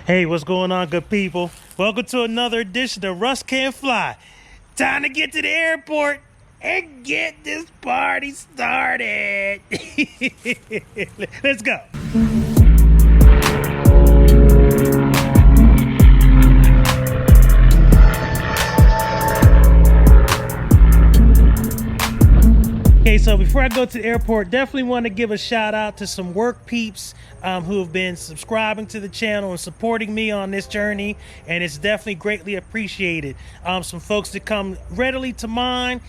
Hey, what's going on, good people? Welcome to another edition of Russ Can't Fly. Time to get to the airport and get this party started. Let's go. Okay, so before I go to the airport, definitely want to give a shout out to some work peeps who have been subscribing to the channel and supporting me on this journey, and it's definitely greatly appreciated. Some folks that come readily to mind: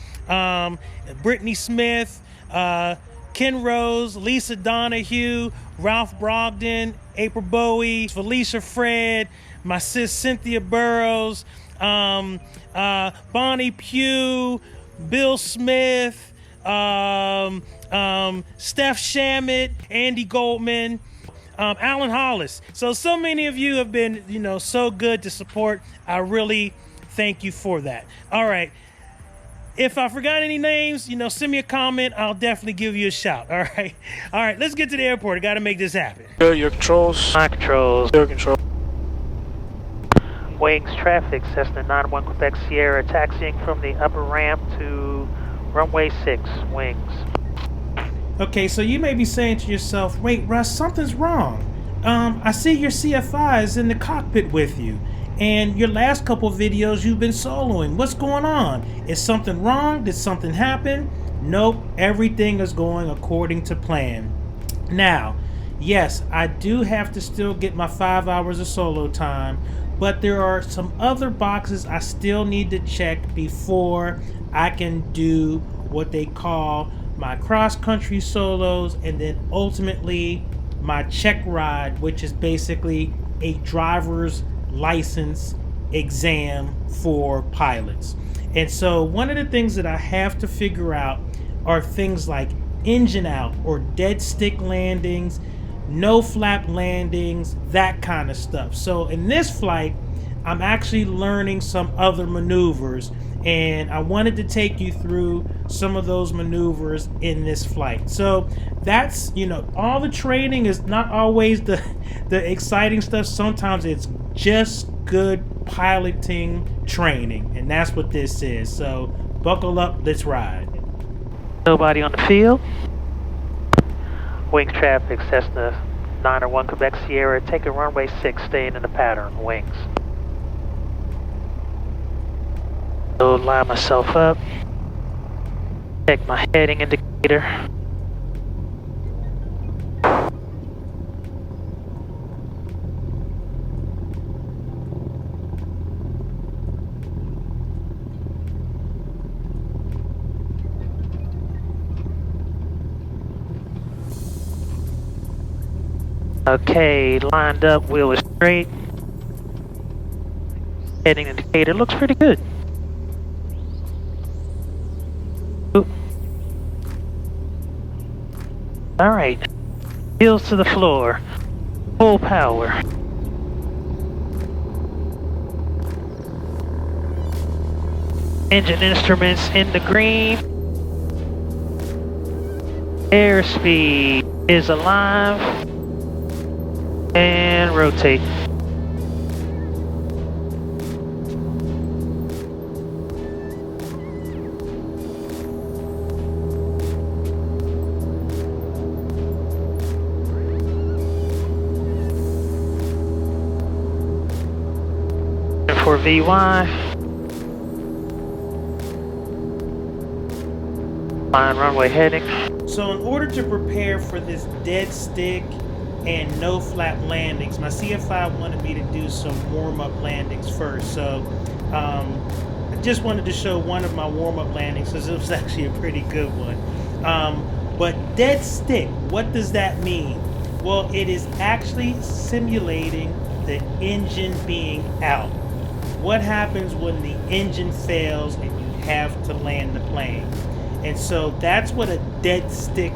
Brittany Smith, Ken Rose, Lisa Donahue, Ralph Brogdon, April Bowie, Felicia Fred, my sis Cynthia Burrows, Bonnie Pugh, Bill Smith, Steph Shamit, Andy Goldman, Alan Hollis. So many of you have been, so good to support. I really thank you for that. All right. If I forgot any names, send me a comment. I'll definitely give you a shout. All right. All right. Let's get to the airport. I got to make this happen. Your controls. My controls. Your control. Wings traffic, Cessna 91 Quebec Sierra, taxiing from the upper ramp to runway 6, wings. Okay, so you may be saying to yourself, wait, Russ, something's wrong. I see your CFI is in the cockpit with you, and your last couple videos you've been soloing. What's going on? Is something wrong? Did something happen? Nope, everything is going according to plan. Now, yes, I do have to still get my 5 hours of solo time, but there are some other boxes I still need to check before I can do what they call my cross-country solos, and then ultimately my check ride, which is basically a driver's license exam for pilots. And so one of the things that I have to figure out are things like engine out or dead stick landings, no flap landings, that kind of stuff. So in this flight, I'm actually learning some other maneuvers, and I wanted to take you through some of those maneuvers in this flight. So that's, all the training is not always the exciting stuff. Sometimes it's just good piloting training, and that's what this is. So buckle up, let's ride. Nobody on the field. Wings traffic, Cessna 901 Quebec Sierra, taking runway 6, staying in the pattern, wings. So line myself up, check my heading indicator. Okay, lined up, wheel is straight. Heading indicator looks pretty good. Alright, heels to the floor, full power. Engine instruments in the green. Airspeed is alive. And rotate. For VY. Fine runway heading. So in order to prepare for this dead stick and no flap landings, my CFI wanted me to do some warm-up landings first. So I just wanted to show one of my warm-up landings because it was actually a pretty good one. But dead stick, what does that mean? Well, it is actually simulating the engine being out. What happens when the engine fails and you have to land the plane? And so that's what a dead stick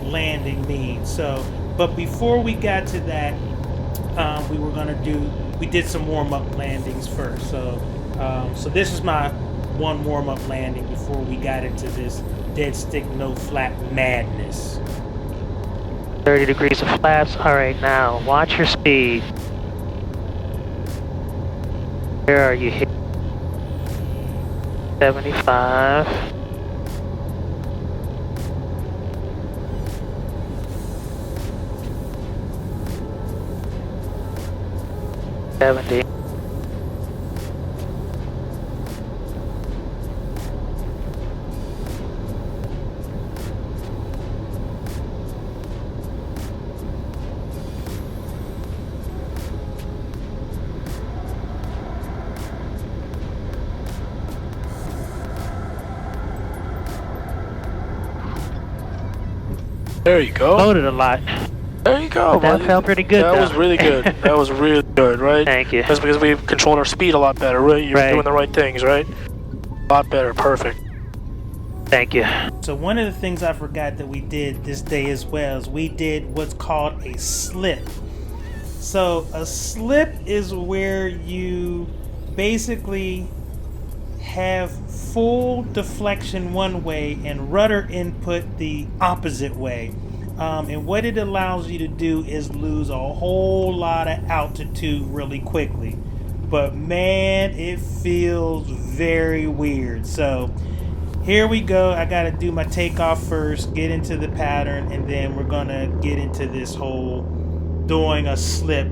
landing means. So, but before we got to that, we did some warm-up landings first. So, so this is my one warm-up landing before we got into this dead stick, no flap madness. 30 degrees of flaps. All right, now watch your speed. Where are you here? 75. 70. There you go. Loaded a lot. There you go, That buddy. felt pretty good, That though. was really good. That was really good, right? Thank you. That's because we controlled our speed a lot better, right? You're Right. doing the right things, right? A lot better. Perfect. Thank you. So one of the things I forgot that we did this day as well is we did what's called a slip. So a slip is where you basically have full deflection one way and rudder input the opposite way. And what it allows you to do is lose a whole lot of altitude really quickly. But man, it feels very weird. So here we go. I got to do my takeoff first, get into the pattern, and then we're going to get into this whole doing a slip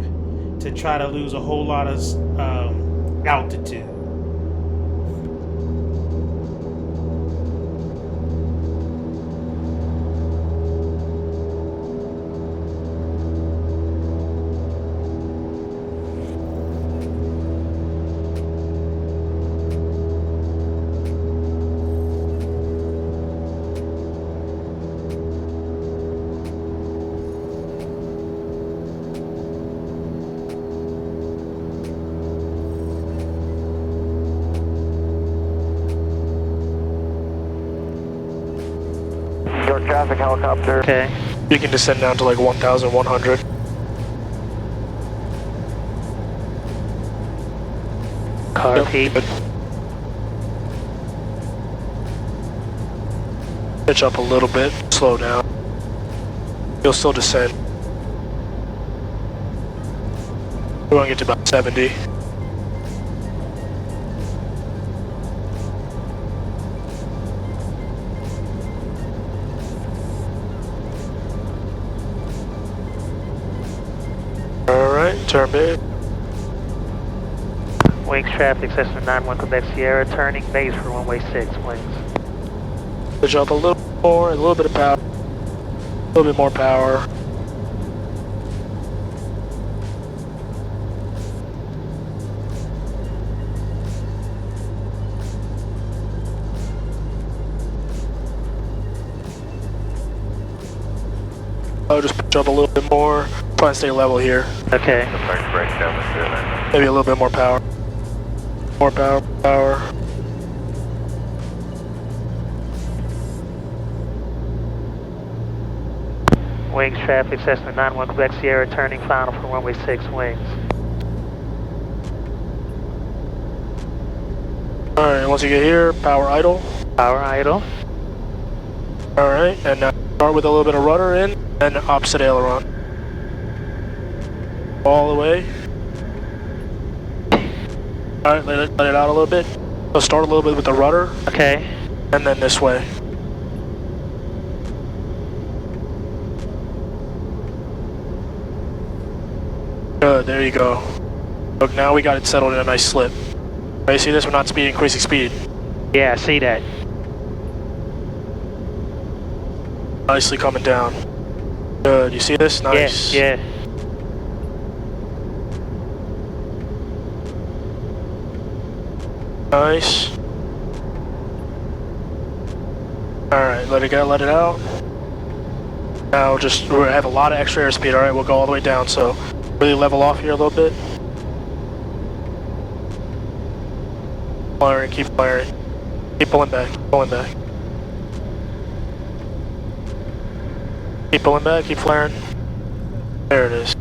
to try to lose a whole lot of altitude. Traffic helicopter. Okay. You can descend down to like 1,100. Car Yep, peak. good. Pitch up a little bit. Slow down. You'll still descend. We're going to get to about 70. Alright, turn big. Wings traffic, Cessna 91 Quebec Sierra, turning base for runway 6, wings. Pitch up a little more, a little bit of power. A little bit more power. Oh, just pitch up a little bit more. Try and stay level here. Okay. Maybe a little bit more power. More power, power. Wings traffic, Cessna 91 Quebec Sierra, turning final for runway 6, wings. Alright, once you get here, power idle. Power idle. Alright, and now start with a little bit of rudder in, and opposite aileron. All the way. Alright, let it out a little bit. So start a little bit with the rudder, Okay. and then this way. Good, there you go. Look, now we got it settled in a nice slip. Right, see this? We're not increasing speed. Yeah, I see that. Nicely coming down. Good, you see this? Nice. Yeah, yeah. Nice. Alright, let it out. Now just, we have a lot of extra airspeed, alright, we'll go all the way down, so really level off here a little bit. Firing, keep firing. Keep pulling back, keep pulling back. Keep pulling back, keep flaring. There it is.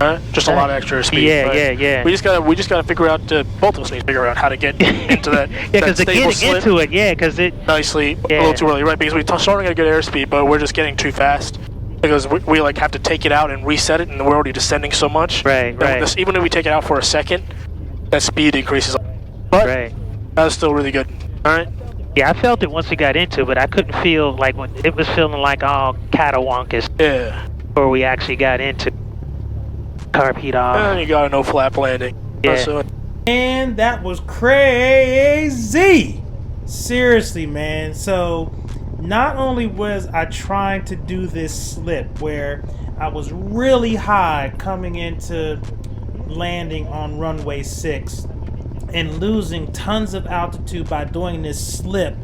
Alright, just a lot of extra speed. Yeah, right? yeah, yeah. We just gotta figure out, both of us need to figure out how to get into that, Yeah, that because they're stable getting slip into it, yeah, because it... nicely, Yeah. a little too early, right? Because we're starting at a good airspeed, but we're just getting too fast. because we like have to take it out and reset it, and we're already descending so much. Right, right. Even if we take it out for a second, that speed increases. But Right. that's still really good. All right. Yeah, I felt it once we got into it, but I couldn't feel like when it was feeling like all catawonkus Yeah. before we actually got into carb heat off. And you got a no flap landing. Yeah. So, And that was crazy. Seriously, man. So not only was I trying to do this slip where I was really high coming into landing on runway 6 and losing tons of altitude by doing this slip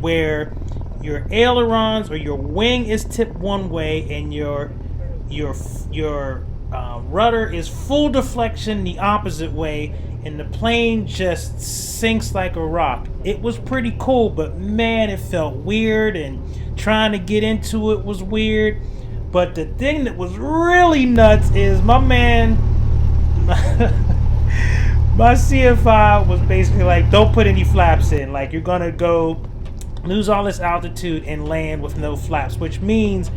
where your ailerons or your wing is tipped one way and your rudder is full deflection the opposite way, and the plane just sinks like a rock. It was pretty cool, but man, it felt weird, and trying to get into it was weird. But the thing that was really nuts is my man, my CFI was basically like, don't put any flaps in. Like, you're gonna go lose all this altitude and land with no flaps, which means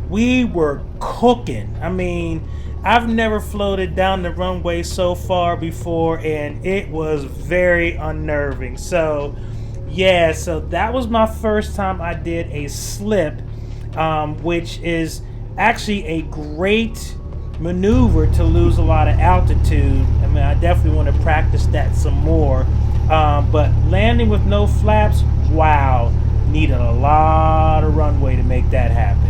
we were cooking. I mean, I've never floated down the runway so far before, and it was very unnerving. So yeah, so that was my first time I did a slip, which is actually a great maneuver to lose a lot of altitude. I mean, I definitely want to practice that some more. But landing with no flaps, wow, needed a lot of runway to make that happen.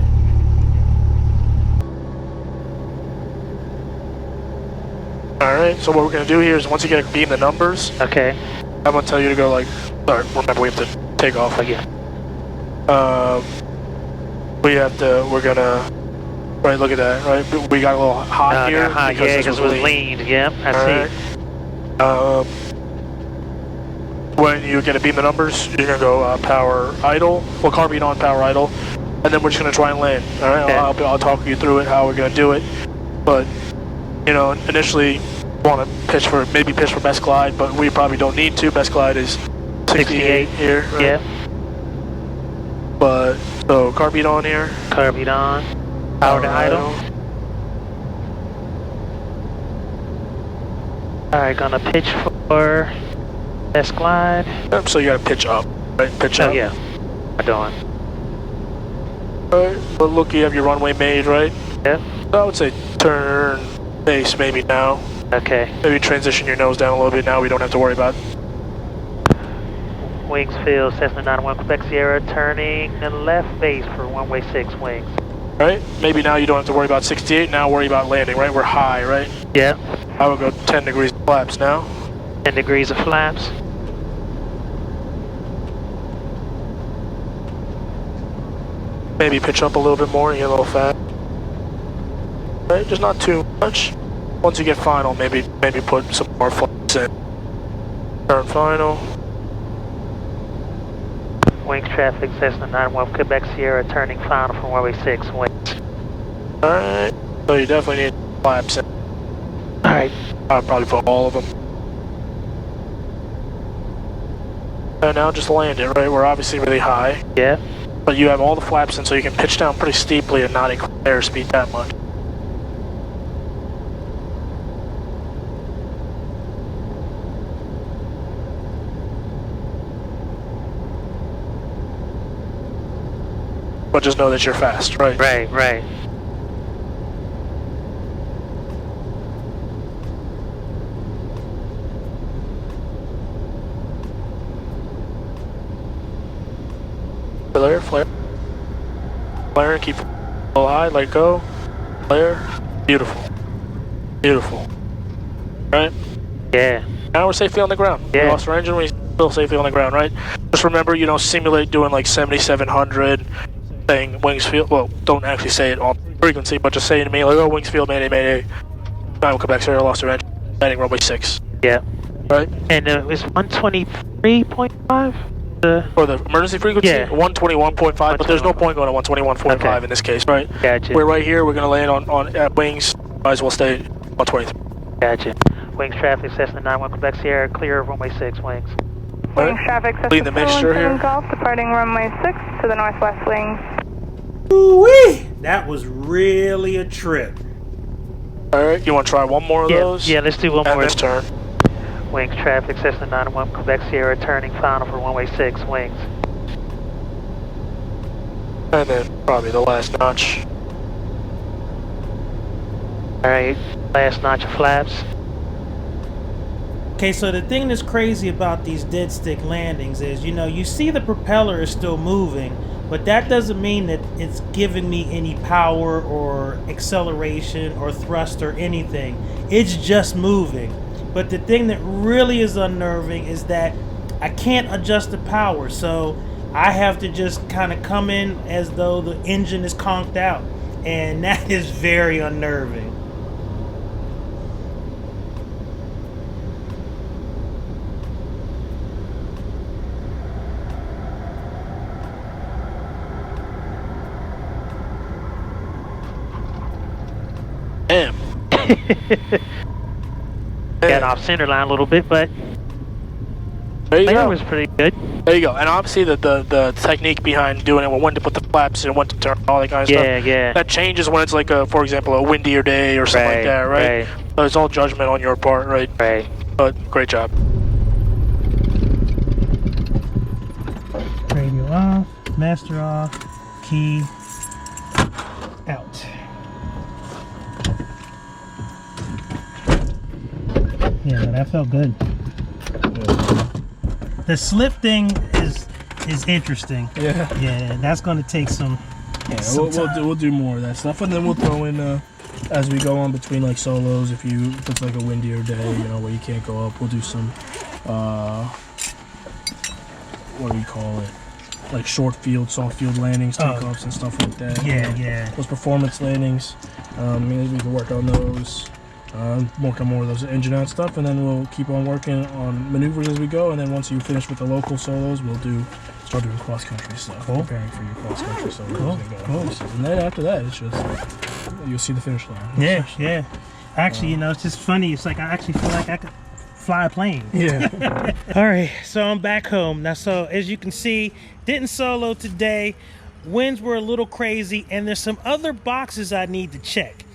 Alright, so what we're going to do here is once you get beam the numbers, Okay. I'm going to tell you to go like, sorry, remember we have to take off. Yeah. We're going to, right, look at that, right? We got a little hot here. Hot, yeah, because it was leaned. Yep, I see. When you get to beam the numbers, you're going to go power idle, well, carbine on, power idle, and then we're just going to try and land. Alright, Okay. I'll talk you through it, how we're going to do it. But, you know, initially, want to maybe pitch for best glide, but we probably don't need to. Best glide is 68 here, right? Yeah. But, so carbine on here. Carbine on. Power to idle. Alright, gonna pitch for best glide. Yep, so you gotta pitch up, right? Pitch up. Oh yeah. I'm doing. Alright, but look, you have your runway made, right? Yep. So I would say turn base maybe now. Okay. Maybe transition your nose down a little bit now, we don't have to worry about. Wings field, Cessna 91 Quebec Sierra, turning left base for runway 6 wings. Right? Maybe now you don't have to worry about 68, now worry about landing, right? We're high, right? Yeah. I would go 10 degrees flaps now. 10 degrees of flaps. Maybe pitch up a little bit more, you get a little fat. Right? Just not too much. Once you get final, maybe put some more flaps in. Turn final. Wings traffic, Cessna 91 Quebec Sierra, turning final from runway 6 wings. Alright, so you definitely need flaps in. Alright. I'll probably put all of them. And now just land it, right? We're obviously really high. Yeah. But you have all the flaps in, so you can pitch down pretty steeply and not increase airspeed that much. But just know that you're fast, right? Right, right. Flare, flare. Flare, keep a little high, let go. Flare. Beautiful. Beautiful. Right? Yeah. Now we're safely on the ground. Yeah. We lost our engine, we're still safely on the ground, right? Just remember, you know, simulate doing like 7,700, saying wings field, well, don't actually say it on frequency, but just say it to me, like, oh, wings field, mayday, mayday. Now we'll come back, Sierra, lost our engine, landing runway 6. Yeah. Right? And it's 123.5? For the emergency frequency, Yeah. 121.5, but there's no point going to 121.5 Okay. in this case, right? Gotcha. We're right here, we're going to land on at wings, might as well stay 123. Gotcha. Wings traffic, Cessna 91 Quebec Sierra, clear of runway 6 wings. Right? Wings traffic, Lead Cessna the mixture 417 here. Golf, departing runway 6 to the northwest wings. Ooh-wee! That was really a trip. Alright, you want to try one more of those? Yeah, let's do one more. This turn. Wings traffic, Cessna 901 Quebec Sierra, turning final for runway 6, wings. And then probably the last notch. Alright, last notch of flaps. Okay, so the thing that's crazy about these dead stick landings is, you know, you see the propeller is still moving, but that doesn't mean that it's giving me any power or acceleration or thrust or anything. It's just moving. But the thing that really is unnerving is that I can't adjust the power, so I have to just kind of come in as though the engine is conked out, and that is very unnerving. Damn. Got off center line a little bit, but there you that go. was pretty good. There you go. And obviously the technique behind doing it, when to put the flaps in, when to turn, all that kind of stuff. Yeah. That changes when it's like for example, a windier day or something like that, right? So it's all judgment on your part, right? Right. But great job. Radio off, master off, key out. Yeah, that felt good. The slip thing is interesting. Yeah, that's going to take some. Yeah, we'll do more of that stuff, and then we'll throw in as we go on between like solos. If it's like a windier day, you know, where you can't go up, we'll do some what do we call it? Like short field, soft field landings, takeoffs, and stuff like that. Yeah. Those performance landings. We can work on those. Work on more of those engine out stuff, and then we'll keep on working on maneuvers as we go. And then once you finish with the local solos, we'll start doing cross country stuff. Cool. Preparing for your cross country solos. Cool. And then after that, it's just you'll see the finish line. Yeah. Actually, you know, it's just funny. It's like I actually feel like I could fly a plane. Yeah. All right, so I'm back home now. So as you can see, didn't solo today. Winds were a little crazy, and there's some other boxes I need to check.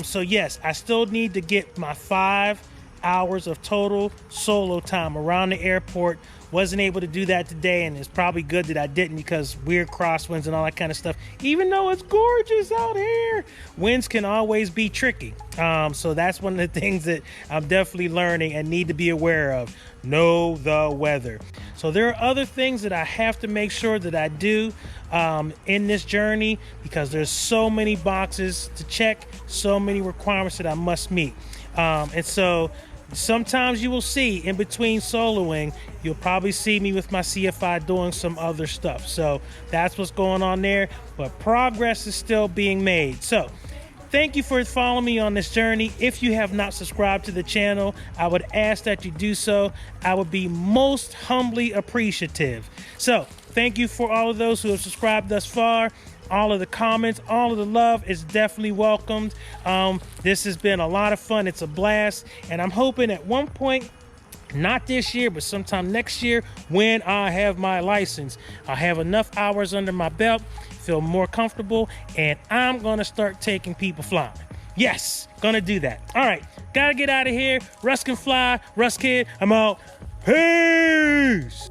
So yes, I still need to get my 5 hours of total solo time around the airport. Wasn't able to do that today, and it's probably good that I didn't, because weird crosswinds and all that kind of stuff. Even though it's gorgeous out here, winds can always be tricky. So that's one of the things that I'm definitely learning and need to be aware of. Know the weather. So there are other things that I have to make sure that I do in this journey, because there's so many boxes to check, so many requirements that I must meet. And so sometimes you will see in between soloing, you'll probably see me with my CFI doing some other stuff. So that's what's going on there, but progress is still being made. So thank you for following me on this journey. If you have not subscribed to the channel, I would ask that you do so. I would be most humbly appreciative. So thank you for all of those who have subscribed thus far. All of the comments, all of the love is definitely welcomed. This has been a lot of fun. It's a blast. And I'm hoping at one point, not this year, but sometime next year, when I have my license, I'll have enough hours under my belt, feel more comfortable, and I'm gonna start taking people flying. Yes, gonna do that. All right, gotta get out of here. Russ can fly. Russ Kid, I'm out. Peace.